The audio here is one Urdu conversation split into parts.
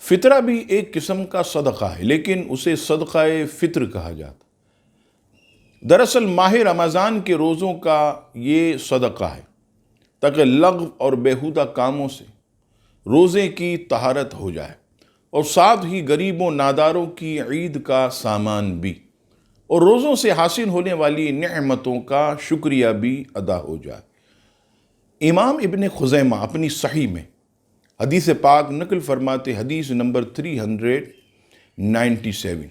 فطرہ بھی ایک قسم کا صدقہ ہے، لیکن اسے صدقہ فطر کہا جاتا۔ دراصل ماہ رمضان کے روزوں کا یہ صدقہ ہے تاکہ لغو اور بیہودہ کاموں سے روزے کی طہارت ہو جائے، اور ساتھ ہی غریبوں ناداروں کی عید کا سامان بھی، اور روزوں سے حاصل ہونے والی نعمتوں کا شکریہ بھی ادا ہو جائے۔ امام ابن خزیمہ اپنی صحیح میں حدیث پاک نقل فرماتے، حدیث نمبر 397،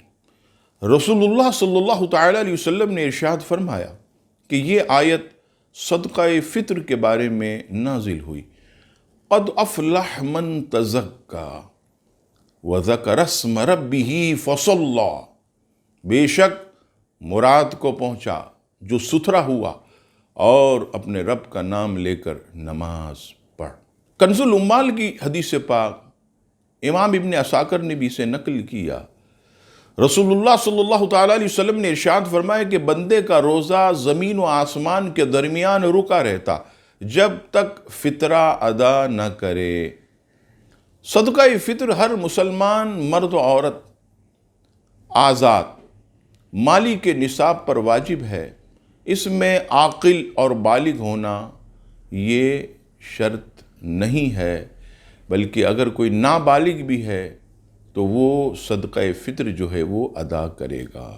رسول اللہ صلی اللہ تعالیٰ علیہ وسلم نے ارشاد فرمایا کہ یہ آیت صدقہ فطر کے بارے میں نازل ہوئی۔ قد افلح من تزکا وذکر اسم ربہ فصلی، بے شک مراد کو پہنچا جو ستھرا ہوا اور اپنے رب کا نام لے کر نماز پڑھ۔ کنز العمال کی حدیث پاک امام ابن عساکر نے بھی اسے نقل کیا۔ رسول اللہ صلی اللہ تعالیٰ علیہ وسلم نے ارشاد فرمایا کہ بندے کا روزہ زمین و آسمان کے درمیان رکا رہتا جب تک فطرہ ادا نہ کرے۔ صدقہ فطر ہر مسلمان مرد و عورت آزاد مالی کے نصاب پر واجب ہے۔ اس میں عاقل اور بالغ ہونا یہ شرط نہیں ہے، بلکہ اگر کوئی نابالغ بھی ہے تو وہ صدقہ فطر جو ہے وہ ادا کرے گا۔